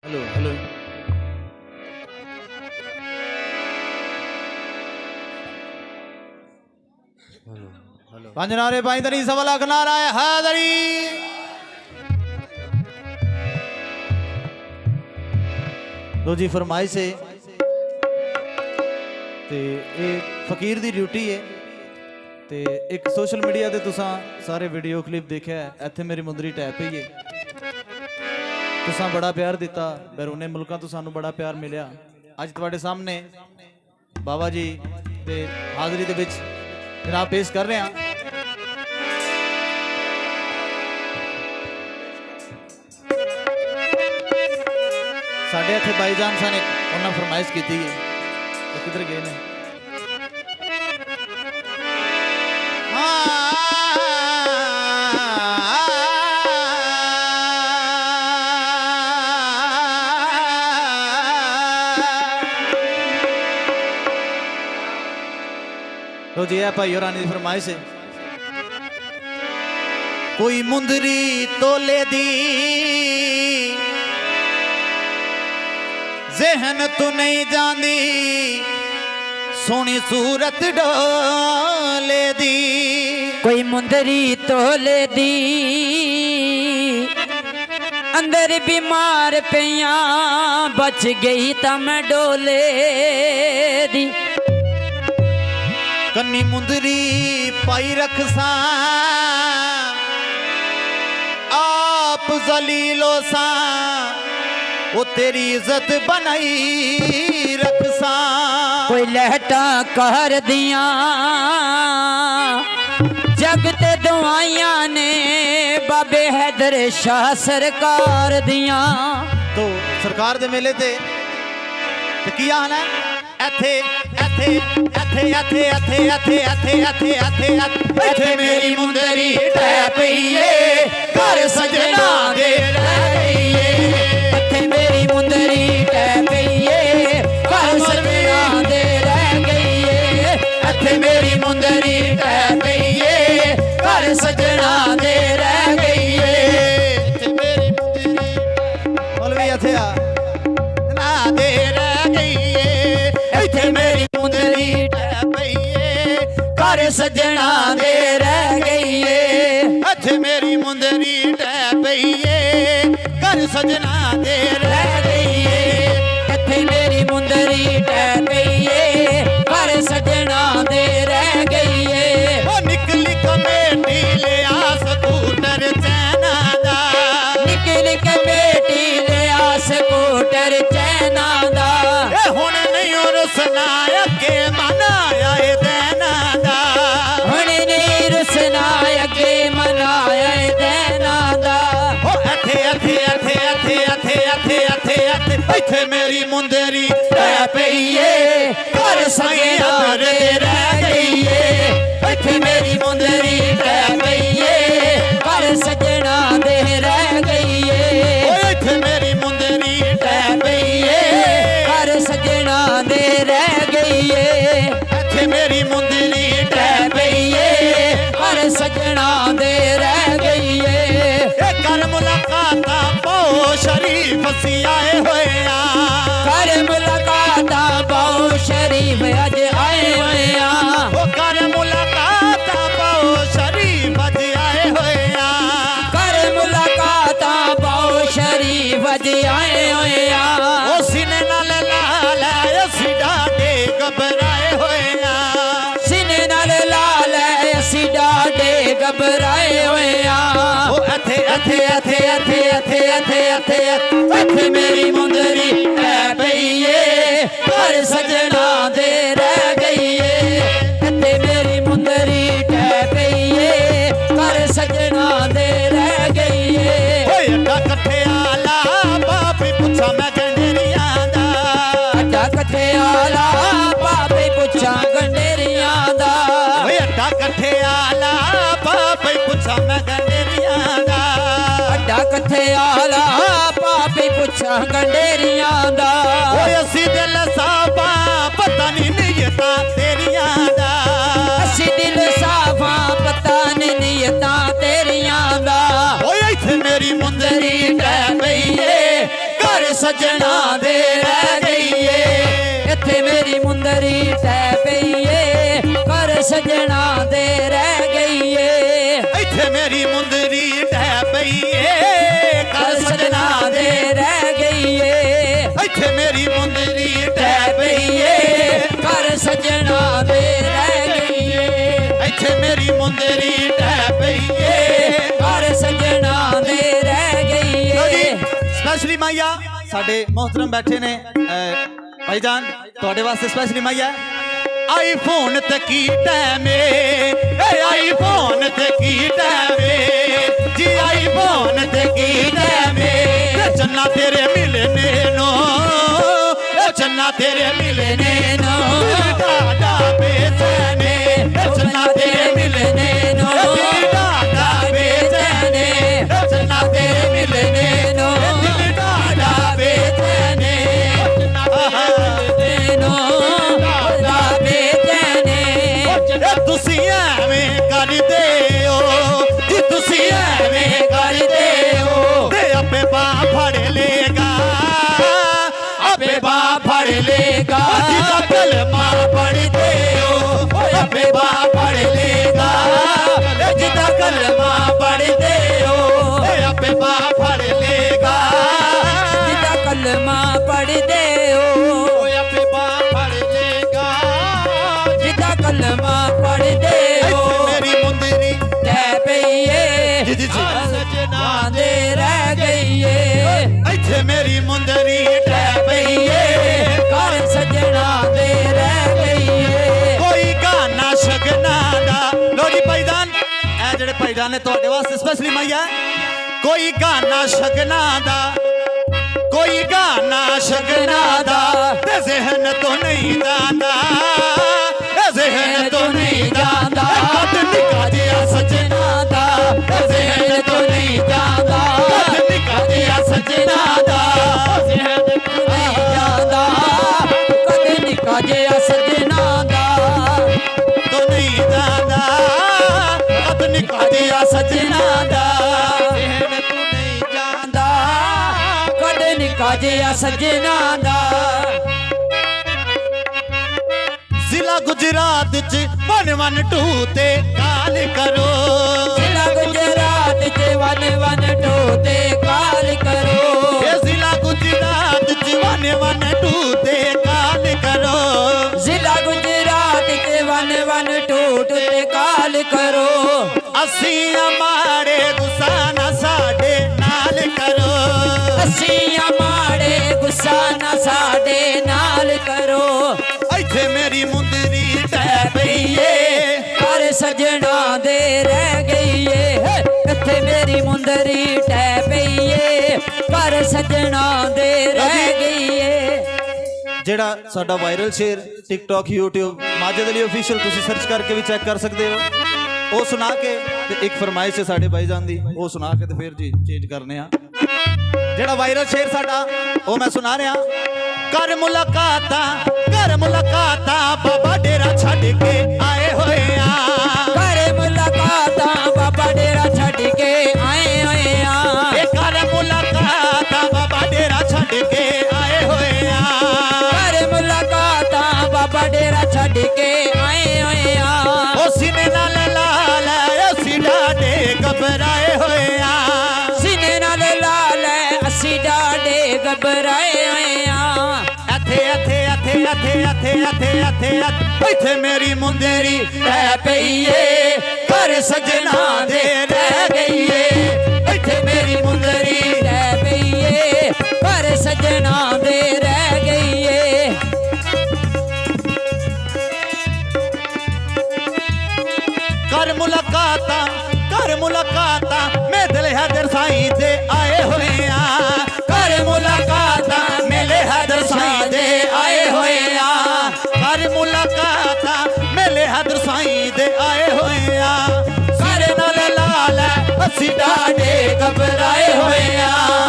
Hello hello पंज नारे पाई दरी सवा लाख नारा है हैदरी। लो जी फरमाइश है ते एक फकीर दी ड्यूटी है ते एक सोशल मीडिया ते तुसां सारे वीडियो क्लिप देखा है। इत्थे मेरी मुंदरी टैप ही है। तुसां बड़ा प्यार दिता, बैरूने मुल्कां तो सानू बड़ा प्यार मिलिया। अज तुहाडे सामने बाबा जी ते हाज़री दे विच जनाब पेश कर रहे हैं। साढ़े इत्थे भाईजान सन एक उन्होंने फरमाइश की थी, तो किधर गए ने? तो जी है भाई और रानी फरमाइश है। कोई मुंदरी तोले दी जहन तू नहीं जानी, सोनी सूरत डोले दी। कोई मुंदरी तोले दी अंदर बीमार पिया, बच गई तम डोले दी। कन्नी मुंदरी पाई रखसा आप जलीलो सा, वो तेरी इज्जत बनाई रखसा। कोई लहटा कर दिया जगते दुआइयां ने, बाबे हैदर शाह सरकार दिया। तो सरकार दे मेले ते की आना एथे एथे एथे एथे एथे एथे एथे एथे एथे एथे मेरी मुंदरी टै पईए, घर सजना दे रह गईए। एथे मेरी मुंदरी टै पईए, घर सजना दे रह गईए। एथे मेरी मुंदरी टै पईए, घर सजना दे रह गईए। एथे मेरी मुंदरी मौलवी एथे आ ना दे रह गईए। एथे मेरी मुंदरी टै पईए, घर सजना दे रह गईए। एथे मेरी मुंदरी टै पईए, घर सजना दे रह गईए। एथे मेरी मुंदरी टै पईए, घर सजना दे रह गईए। ओ निकली कमेटी ले आ स्कूटर चैना दा, निकल के बेटी ले आ स्कूटर चैना दा। ए हुण नहीं रुसना अगे मनाया ए दैना दा। हुण नहीं रुसना अगे मनाया ए दैना दा। ओ एथे एथे एथे एथे एथे एथे एथे एथे एथे मेरी मुंदरी टै पईए, घर सगिया दे रह गईए। एथे मेरी मुंदरी टै पईए, घर सजना दे रह गईए। ओ एथे मेरी मुंदरी टै पईए, घर सजना दे रह गईए। एथे मेरी मुंदरी टै पईए, घर सजना दे रह गईए। ए कर मुलाकाता बहु शरीफ सी आए होए आ। कर मुलाकाता बहु शरीफ अज आए होए आ। ओ कर मुलाकाता बहु शरीफ अज आए होए आ। कर मुलाकाता बहु शरीफ अज आए होए आ। ओ सीने नाल लाल असी डाडे घबराए होए आ। सीने नाल लाल असी डाडे घबराए होए आ। ओ एथे एथे एथे एथे एथे एथे एथे एथे मेरी मुंदरी टै पईए, घर सजना दे रह गईए। एथे मेरी मुंदरी टै पईए, घर सजना दे रह गईए। ओए अड्डा कट्ठे आला बापी पुछा मैं गंडेरिया दा। अड्डा कट्ठे आला बापे पुछा गंडेरिया दा। ओए अड्डा कट्ठे आला बापी पुछा मैं गंडेरिया दा। अड्डा कट्ठे आला बापे पुछा गंडेरिया दा। ओए असी दिल साफा पता नहीं नीयता तेरिया दा। असी दिल साफा पता नहीं नीयता तेरिया दा। ओए इत्थे मेरी मुंदरी टै पईए, घर ਸਜਣਾ ਦੇ ਰਹਿ ਗਈ ਏ ਇੱਥੇ ਮੇਰੀ ਮੁੰਦਰੀ ਟਹਿ ਪਈ ਏ ਘਰ ਸਜਣਾ ਦੇ ਰਹਿ ਗਈ ਏ ਇੱਥੇ ਮੇਰੀ ਮੁੰਦਰੀ ਟਹਿ ਪਈ ਏ ਘਰ ਸਜਣਾ ਦੇ ਰਹਿ ਗਈ ਏ ਇੱਥੇ ਮੇਰੀ ਮੁੰਦਰੀ ਟਹਿ ਟਹਿ ਪਈ ਏ ਘਰ ਸਜਣਾ ਦੇ ਰਹਿ ਗਈ ਏ ਇੱਥੇ ਮੇਰੀ ਮੁੰਦਰੀ ਟਹਿ ਪਈ ਏ ਘਰ ਸਜਣਾ ਦੇ ਰਹਿ ਗਈ ਏ ਸਪੈਸ਼ਲੀ ਮਾਈਆ ਸਾਡੇ ਮੋਹਤਰਮ ਬੈਠੇ ਨੇ ਭਾਈਜਾਨ ਤੁਹਾਡੇ ਵਾਸਤੇ ਸਪੈਸ਼ਲੀ ਮਾਈਆ ਆਈਫੋਨ ਤੇ ਕੀ ਟਾਈਮ ਏ ਆਈਫੋਨ ਤੇ ਕੀ ਟਾਈਮ ਏ ਜੀ ਆਈਫੋਨ ਤੇ ਕੀ ਟਾਈਮ ਏ ਚੰਨਾ ਤੇਰੇ ਮਿਲਨੇ ਨੋ ਚੰਨਾ ਤੇਰੇ ਮਿਲਨੇ ਨੋ ਡਾਡਾ ਬੇਚੈਨੇ ਚੰਨਾ ਤੇਰੇ ਮਿਲਨੇ ਨੋ ਡਾਡਾ ਬੇਚੈਨੇ ਚੰਨਾ ਤੇਰੇ ਮਿਲਨੇ ਨੋ ਡਾਡਾ ਬੇਚੈਨੇ ਤੁਸੀਂ ਐਵੇਂ ਕਰਦੇ ਹੋ ਜੀ ਤੁਸੀਂ ਐਵੇਂ ਕਰਦੇ ਹੋ ਤੇ ਆਪੇ ਬਾਹ ਫੜ ਲੇਗਾ ਆਪੇ ਬਾਹ ਫੜ ਲੇਗਾ ਜਿਹਦਾ ਕਲਮਾ ਪੜ੍ਹਦੇ ਹੋ ਆਪੇ ਬਾਹ ਫੜ ਲੇਗਾ ਜਿਹਦਾ ਕਲਮਾ ਪੜ੍ਹਦੇ ਹੋ ਆਪੇ ਬਾਹ ਫੜ ਲੇਗਾ ਜਿਹਦਾ ਕਲਮਾ ਪੜ੍ਹਦੇ ਹੋ ਆਪੇ ਬਾਹ ਫੜ ਲੇਗਾ ਜਿਹਦਾ ਕਲਮਾ ਪੜ੍ਹਦੇ ਹੋ ਮੇਰੀ ਮੁੰਦਰੀ ਟਹਿ ਪਈ ਏ ਜੀ, ਜੀ, ਜੀ। ਸਜਣਾ ਦੇ ਰਹਿ ਗਈ ਏ ਇੱਥੇ ਮੇਰੀ ਮੁੰਦਰੀ ਟਹਿ ਪਈ ਏ ਘਰ ਸਜਣਾ ਦੇ ਰਹਿ ਗਈ ਏ ਕੋਈ ਗਾਨਾ ਸ਼ਗਨਾ ਦਾ ਲੋੜੀ ਭਾਈਜਾਨ ਇਹ ਜਿਹੜੇ ਭਾਈਜਾਨ ਨੇ ਤੁਹਾਡੇ ਵਾਸਤੇ ਸਪੈਸ਼ਲੀ ਮਾਈਆ ਕੋਈ ਗਾਨਾ ਸ਼ਗਨਾ ਦਾ ਕੋਈ ਗਾਨਾ ਸ਼ਗਨਾ ਦਾ ਤੇ ਜ਼ਿਹਨ ਤੋਂ ਨਹੀਂ ਜਾਂਦਾ ਜ਼ਿਹਨ ਤੋਂ ਨਹੀਂ ਜਾਂਦਾ ਕਦ ਨਿਕਾ ਜਿਆ ਸਜਣਾ ਦਾ ਜ਼ਿਹਨ ਤੋਂ ਨਹੀਂ ਜਾਂਦਾ ਕਦ ਨਿਕਾ ਜਿਆ ਸਜਣਾ ਦਾ ਜ਼ਿਹਨ ਤੋਂ ਨਹੀਂ ਜਾਂਦਾ ਕਦੇ ਨਿਕਾ ਜਿਹਾ ਸਜਣਾ ਦਾ ਤੋਂ ਨਹੀਂ ਜਾਂਦਾ ਕਦ ਨਿਕਾ ਜਿਆ ਸਜਣਾ ਦਾ ਜ਼ਿਹਨ ਤੋਂ ਨਹੀਂ ਜਾਂਦਾ ਕਦੇ ਨਿਕਾ ਜਿਹਾ ਸਜਣਾ ਦਾ ਜ਼ਿਲ੍ਹਾ ਗੁਜਰਾਤ ਚ 112 ਤੇ ਕਾਲ ਕਰੋ ਜ਼ਿਲ੍ਹਾ ਗੁਜਰਾਤ ਚ 112 ਤੇ ਕਾਲ ਕਰੋ ਇਹ ਜ਼ਿਲ੍ਹਾ ਗੁਜਰਾਤ ਚ 112 ਤੇ ਕਾਲ ਕਰੋ ਜ਼ਿਲ੍ਹਾ ਗੁਜਰਾਤ ਚ 112 ਤੇ ਕਾਲ ਕਰੋ ਅਸੀਂ ਮਾੜੇ ਗੁੱਸਾ ਨਾ ਸਾਡੇ ਨਾਲ ਕਰੋ ਅਸੀਂ ਮਾੜੇ ਗੁੱਸਾ ਨਾ ਸਾਡੇ ਨਾਲ ਕਰੋ ਇੱਥੇ ਮੇਰੀ ਮੁੰਦਰੀ ਟਹਿ ਪਈ ਏ ਘਰ ਸਜਣਾ ਦੇ ਰਹਿ ਗਈ ਏ ਇੱਥੇ ਮੇਰੀ ਮੁੰਦਰੀ ਟਹਿ ਪਈ ਏ ਘਰ ਸਜਣਾ ਦੇ ਰਹਿ ਗਈ ਏ ਜਿਹੜਾ ਸਾਡਾ ਵਾਇਰਲ ਸ਼ੇਰ TikTok YouTube Majid Ali official ਤੁਸੀਂ ਸਰਚ ਕਰਕੇ ਵੀ ਚੈੱਕ ਕਰ ਸਕਦੇ ਹੋ ਉਹ ਸੁਣਾ ਕੇ ਤੇ ਇੱਕ ਫਰਮਾਇਸ਼ ਹੈ ਸਾਡੇ ਭਾਈਜਾਨ ਦੀ ਉਹ ਸੁਣਾ ਕੇ ਤੇ ਫਿਰ ਜੀ ਚੇਂਜ ਕਰਨੇ ਆ ਜਿਹੜਾ ਵਾਇਰਲ ਸ਼ੇਰ ਸਾਡਾ ਉਹ ਮੈਂ ਸੁਣਾ ਰਿਹਾ ਕਰ ਮੁਲਾਕਾਤਾਂ ਬਾਬਾ ਡੇਰਾ ਛੱਡ ਕੇ ਆਏ ਹੋਏ ਆ ਕਰ ਮੁਲਾਕਾਤਾਂ ਬਾਬਾ ਡੇਰਾ ਛੱਡ ਕੇ ਆਏ ਹੋਏ ਆ ਇਹ ਕਰ ਮੁਲਾਕਾਤਾਂ ਬਾਬਾ ਡੇਰਾ ਛੱਡ ਕੇ ਆਏ ਹੋਏ ਆ ਕਰ ਮੁਲਾਕਾਤਾਂ ਬਾਬਾ ਡੇਰਾ ਛੱਡ ਕੇ ਆਏ ਹੋਏ ਆ ਉਹ ਸੀਨੇ ਨਾਲ ਲਾਲ ਅਸੀਂ ਡਾਡੇ ਘਬਰਾਏ ਹੋਏ ਆ ਸੀਨੇ ਨਾਲ ਲਾਲ ਅਸੀਂ ਡਾਡੇ ਘਬਰਾਏ ਹੋਏ ਆ ਇੱਥੇ ਮੇਰੀ ਮੁੰਦਰੀ ਰਹਿ ਪਈ ਏ ਘਰ ਸਜਣਾ ਦੇ ਰਹਿ ਗਈ ਏ ਇੱਥੇ ਮੇਰੀ ਮੁੰਦਰੀ ਰਹਿ ਪਈ ਏ ਘਰ ਸਜਣਾ ਦੇ ਰਹਿ ਗਈ ਏ ਕਰ ਮੁਲਾਕਾਤਾਂ ਮੇਲੇ ਹੈਦਰ ਸਾਈਂ ਦੇ ਆਏ ਹੋਏ ਆ ਕਰ ਮੁਲਾਕਾਤਾਂ ਮੇਲੇ ਹੈਦਰ ਸਾਈਂ ਦੇ ਆਏ ਹੋਏ ਆ ਕਰ ਮੁਲਾਕਾਤਾਂ ਮੇਲੇ ਹੈਦਰ ਸਾਈਂ ਦੇ ਆਏ ਹੋਏ ਆ ਸਾਰੇ ਨਾਲ ਲਾਲ ਅਸੀਂ ਡਾਡੇ ਘਬਰਾਏ ਹੋਏ ਆ